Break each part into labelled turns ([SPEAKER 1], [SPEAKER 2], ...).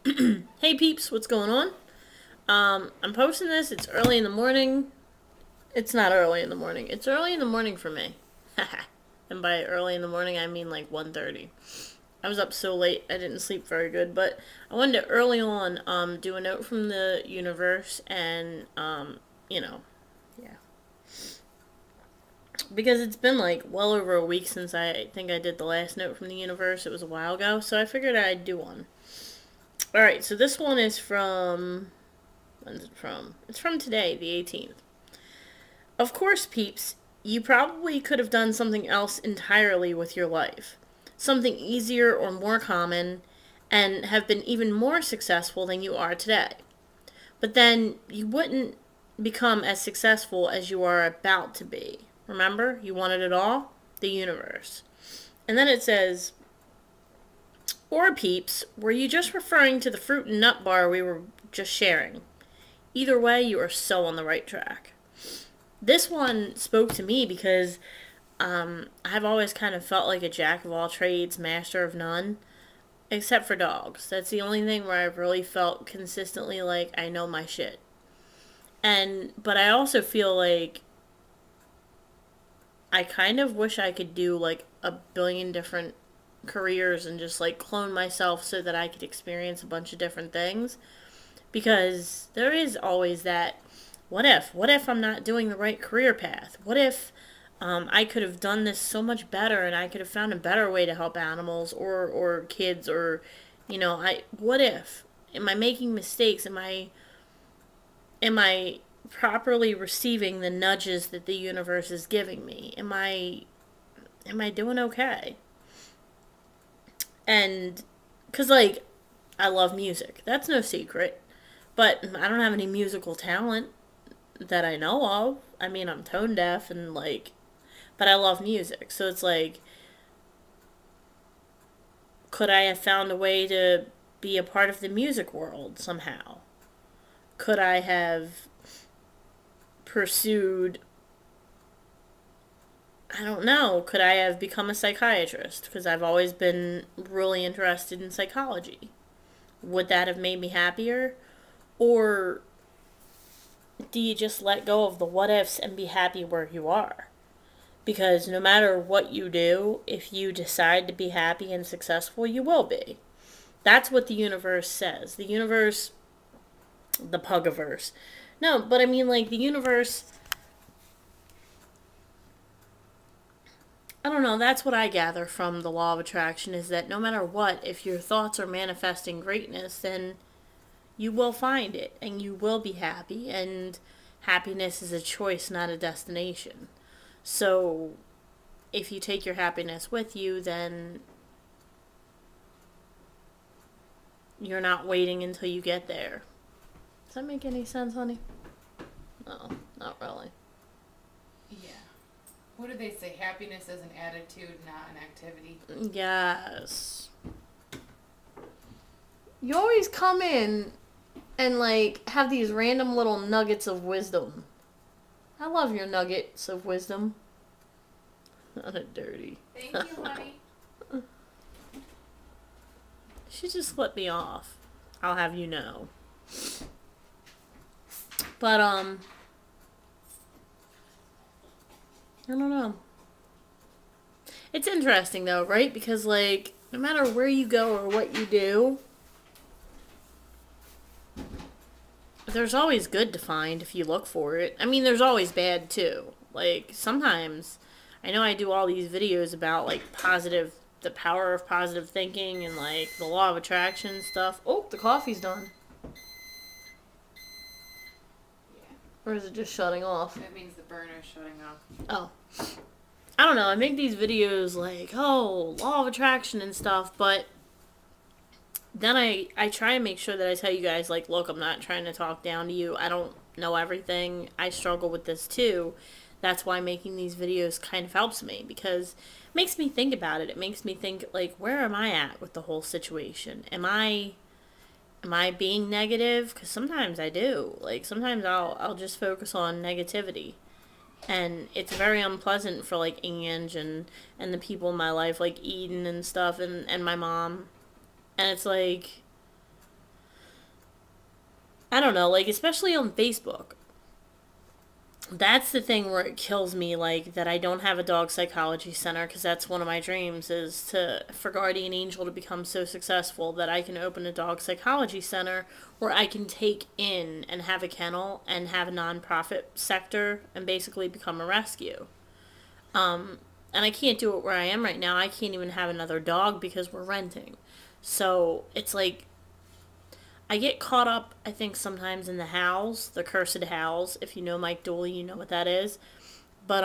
[SPEAKER 1] Hey peeps, what's going on? I'm posting this. It's early in the morning. It's not early in the morning. It's early in the morning for me. And by early in the morning, I mean like 1:30. I was up so late, I didn't sleep very good, but I wanted to early on do a note from the universe and you know, yeah. Because it's been like well over a week since I think I did the last note from the universe. It was a while ago, so I figured I'd do one. All right, so this one is from when's it from? It's from today, the 18th. Of course, peeps, you probably could have done something else entirely with your life. Something easier or more common, and have been even more successful than you are today. But then you wouldn't become as successful as you are about to be. Remember? You wanted it all? The universe. And then it says, or peeps, were you just referring to the fruit and nut bar we were just sharing? Either way, you are so on the right track. This one spoke to me because I've always kind of felt like a jack of all trades, master of none, except for dogs. That's the only thing where I've really felt consistently like I know my shit. But I also feel like I kind of wish I could do like a billion different careers and just like clone myself so that I could experience a bunch of different things. Because there is always that what if? What if I'm not doing the right career path? What if I could have done this so much better and I could have found a better way to help animals or kids or what if? Am I making mistakes? Am I properly receiving the nudges that the universe is giving me? Am I doing okay? And cuz like I love music. That's no secret. But I don't have any musical talent that I know of. I mean, I'm tone deaf and like but I love music. So it's like could I have found a way to be a part of the music world somehow? Could I have pursued, I don't know, could I have become a psychiatrist? Because I've always been really interested in psychology. Would that have made me happier? Or do you just let go of the what ifs and be happy where you are? Because no matter what you do, if you decide to be happy and successful, you will be. That's what the universe says. The universe, the Pugiverse. No, but I mean, like, the universe, I don't know, that's what I gather from the law of attraction is that no matter what, if your thoughts are manifesting greatness, then you will find it and you will be happy. And happiness is a choice, not a destination. So if you take your happiness with you, then you're not waiting until you get there. Does that make any sense, honey? No, not really.
[SPEAKER 2] Yeah. What do they say? Happiness is an attitude, not an activity.
[SPEAKER 1] Yes. You always come in and like have these random little nuggets of wisdom. I love your nuggets of wisdom. Not a dirty.
[SPEAKER 2] Thank you, honey.
[SPEAKER 1] She just let me off. I'll have you know. But I don't know. It's interesting though, right? Because like no matter where you go or what you do, there's always good to find if you look for it. I mean, there's always bad too. Like sometimes I know I do all these videos about like the power of positive thinking and like the law of attraction and stuff. Oh, the coffee's done.
[SPEAKER 2] Yeah.
[SPEAKER 1] Or is it just shutting off?
[SPEAKER 2] That means the burner's shutting off.
[SPEAKER 1] Oh. I don't know. I make these videos like, oh, law of attraction and stuff, but then I try and make sure that I tell you guys, like, look, I'm not trying to talk down to you. I don't know everything. I struggle with this too. That's why making these videos kind of helps me because it makes me think about it. It makes me think, like, where am I at with the whole situation? Am I being negative? Because sometimes I do. Like, sometimes I'll just focus on negativity. And it's very unpleasant for like Ange and the people in my life like Eden and stuff and my mom, and it's like I don't know, like, especially on Facebook. That's the thing where it kills me, like, that I don't have a dog psychology center, because that's one of my dreams, is to, for Guardian Angel to become so successful that I can open a dog psychology center where I can take in and have a kennel and have a nonprofit sector and basically become a rescue. And I can't do it where I am right now. I can't even have another dog because we're renting. So it's like I get caught up, I think, sometimes in the howls, the cursed howls. If you know Mike Dooley, you know what that is. But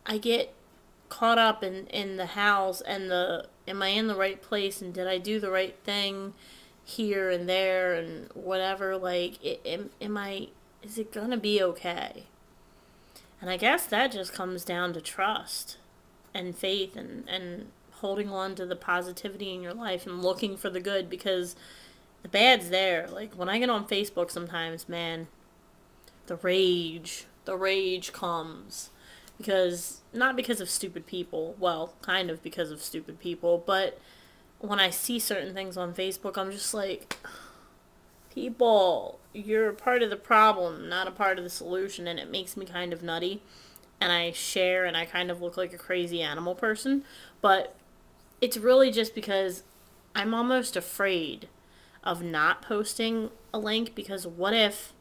[SPEAKER 1] I get caught up in the howls and the am I in the right place and did I do the right thing here and there and whatever. Like, am I? Is it gonna be okay? And I guess that just comes down to trust and faith and holding on to the positivity in your life and looking for the good, because the bad's there. Like, when I get on Facebook sometimes, man, the rage comes. Because, not because of stupid people, well, kind of because of stupid people, but when I see certain things on Facebook, I'm just like, people, you're a part of the problem, not a part of the solution, and it makes me kind of nutty. And I share, and I kind of look like a crazy animal person, but it's really just because I'm almost afraid of not posting a link, because what if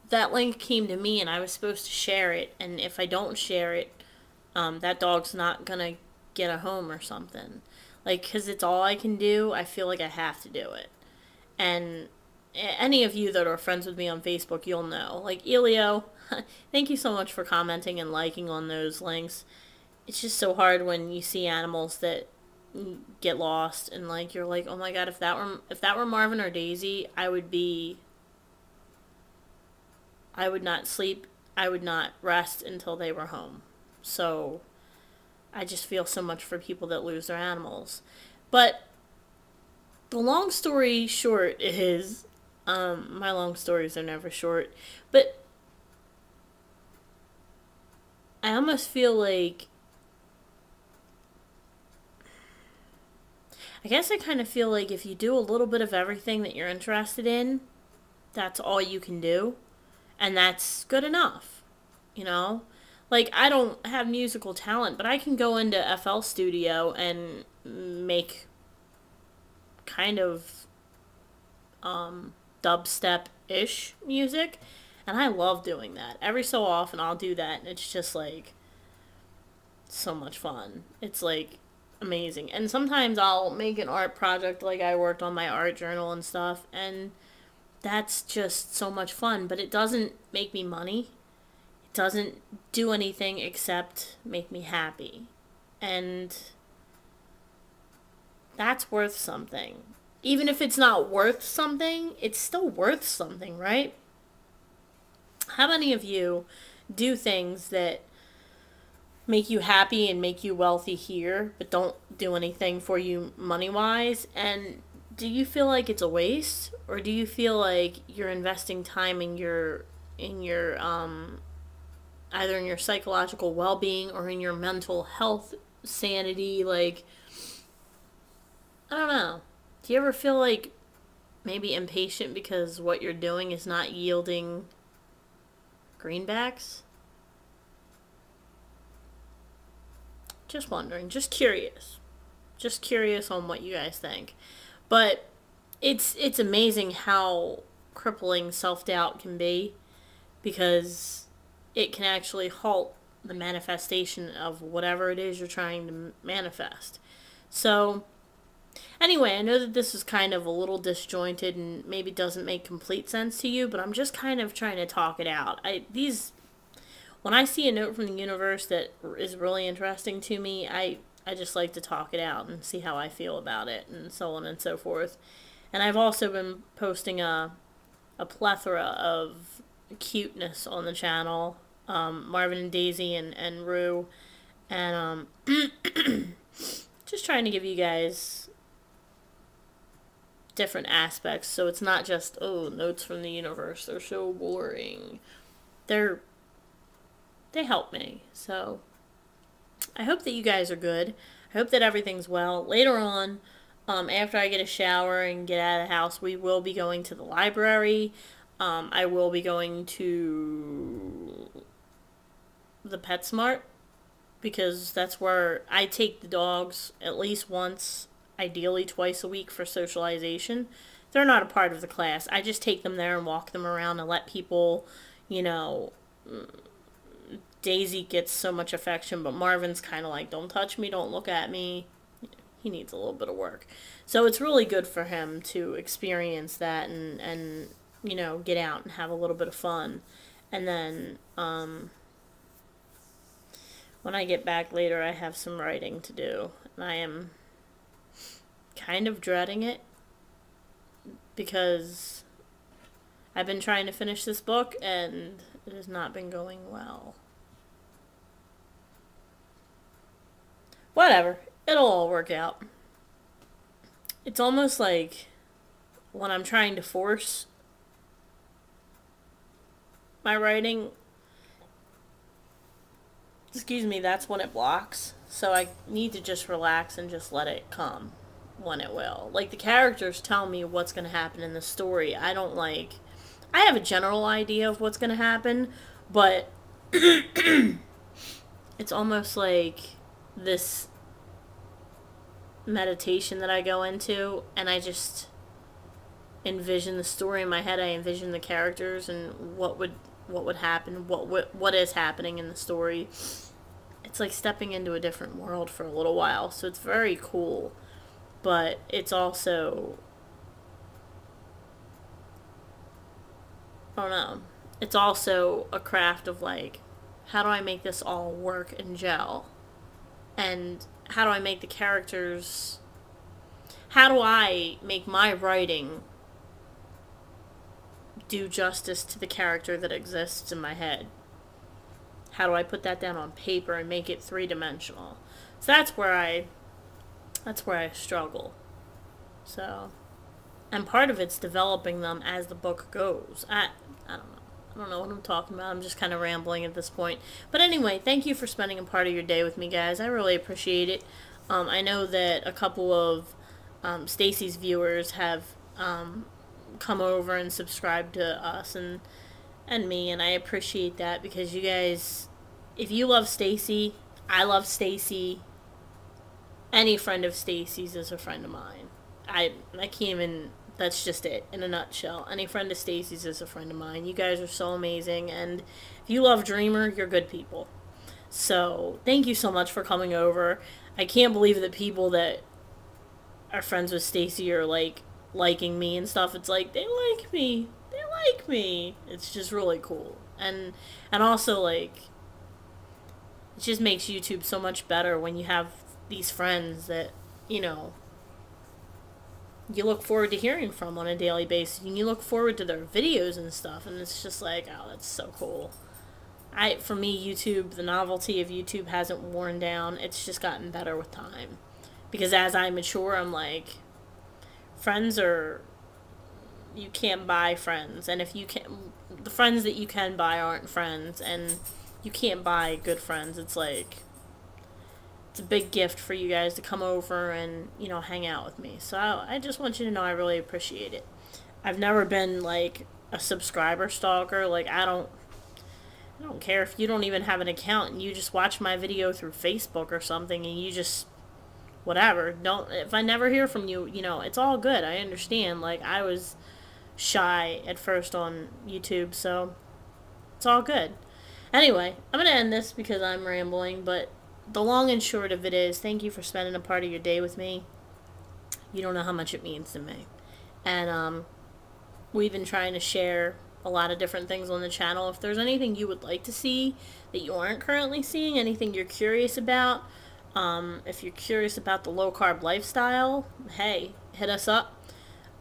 [SPEAKER 1] that link came to me and I was supposed to share it, and if I don't share it, that dog's not gonna get a home or something. Like, because it's all I can do, I feel like I have to do it. And any of you that are friends with me on Facebook, you'll know. Like, Elio, thank you so much for commenting and liking on those links. It's just so hard when you see animals that get lost, and like, you're like, oh my god, if that were Marvin or Daisy, I would not sleep, I would not rest until they were home. So I just feel so much for people that lose their animals. But the long story short is, my long stories are never short, but I almost feel like, I guess I kind of feel like if you do a little bit of everything that you're interested in, that's all you can do. And that's good enough, you know? Like, I don't have musical talent, but I can go into FL Studio and make kind of dubstep ish music. And I love doing that. Every so often, I'll do that, and it's just like so much fun. It's like amazing. And sometimes I'll make an art project, like I worked on my art journal and stuff, and that's just so much fun. But it doesn't make me money, it doesn't do anything except make me happy. And that's worth something. Even if it's not worth something, it's still worth something, right? How many of you do things that make you happy and make you wealthy here, but don't do anything for you money wise? And do you feel like it's a waste, or do you feel like you're investing time in your either in your psychological well being or in your mental health sanity? Like, I don't know. Do you ever feel like maybe impatient because what you're doing is not yielding greenbacks? Just wondering, just curious. Just curious on what you guys think. But it's amazing how crippling self-doubt can be, because it can actually halt the manifestation of whatever it is you're trying to manifest. So, anyway, I know that this is kind of a little disjointed and maybe doesn't make complete sense to you, but I'm just kind of trying to talk it out. When I see a note from the universe that is really interesting to me, I just like to talk it out and see how I feel about it, and so on and so forth. And I've also been posting a plethora of cuteness on the channel, Marvin and Daisy and Rue, and just trying to give you guys different aspects, so it's not just, oh, notes from the universe, they're so boring. They're they help me. So I hope that you guys are good. I hope that everything's well. Later on, After I get a shower and get out of the house, we will be going to the library. I will be going to the PetSmart because that's where I take the dogs at least once, ideally twice a week for socialization. They're not a part of the class. I just take them there and walk them around and let people, you know, Daisy gets so much affection, but Marvin's kind of like, don't touch me, don't look at me. He needs a little bit of work. So it's really good for him to experience that and get out and have a little bit of fun. And then when I get back later, I have some writing to do. And I am kind of dreading it because I've been trying to finish this book and it has not been going well. Whatever. It'll all work out. It's almost like when I'm trying to force my writing, that's when it blocks. So I need to just relax and just let it come when it will. Like, the characters tell me what's going to happen in the story. I have a general idea of what's going to happen, but it's almost like this meditation that I go into, and I just envision the story in my head. I envision the characters and what would happen, what is happening in the story. It's like stepping into a different world for a little while. So it's very cool, but it's also, I don't know. It's also a craft of like, how do I make this all work and gel? And how do I make the characters, how do I make my writing do justice to the character that exists in my head? How do I put that down on paper and make it three-dimensional? So that's where I struggle. So, and part of it's developing them as the book goes. I don't know. I don't know what I'm talking about. I'm just kind of rambling at this point. But anyway, thank you for spending a part of your day with me, guys. I really appreciate it. I know that a couple of Stacy's viewers have come over and subscribed to us and me, and I appreciate that because you guys, if you love Stacy, I love Stacy. Any friend of Stacy's is a friend of mine. I can't even. That's just it in a nutshell. Any friend of Stacy's is a friend of mine. You guys are so amazing, and if you love Dreamer, you're good people. So thank you so much for coming over. I can't believe that people that are friends with Stacy are like liking me and stuff. It's like they like me. They like me. It's just really cool. And also like it just makes YouTube so much better when you have these friends that, you know, you look forward to hearing from on a daily basis, and you look forward to their videos and stuff, and it's just like, oh, that's so cool. For me, YouTube, the novelty of YouTube hasn't worn down. It's just gotten better with time. Because as I mature, I'm like, friends are, you can't buy friends, and if you can, the friends that you can buy aren't friends, and you can't buy good friends. It's like, it's a big gift for you guys to come over and, hang out with me. So I just want you to know I really appreciate it. I've never been like a subscriber stalker. Like I don't care if you don't even have an account and you just watch my video through Facebook or something and you just whatever. Don't If I never hear from you, it's all good. I understand. Like I was shy at first on YouTube, so it's all good. Anyway, I'm going to end this because I'm rambling, but the long and short of it is, thank you for spending a part of your day with me. You don't know how much it means to me. And we've been trying to share a lot of different things on the channel. If there's anything you would like to see that you aren't currently seeing, anything you're curious about, if you're curious about the low-carb lifestyle, hey, hit us up.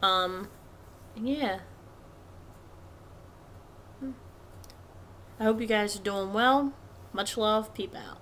[SPEAKER 1] Yeah. I hope you guys are doing well. Much love. Peep out.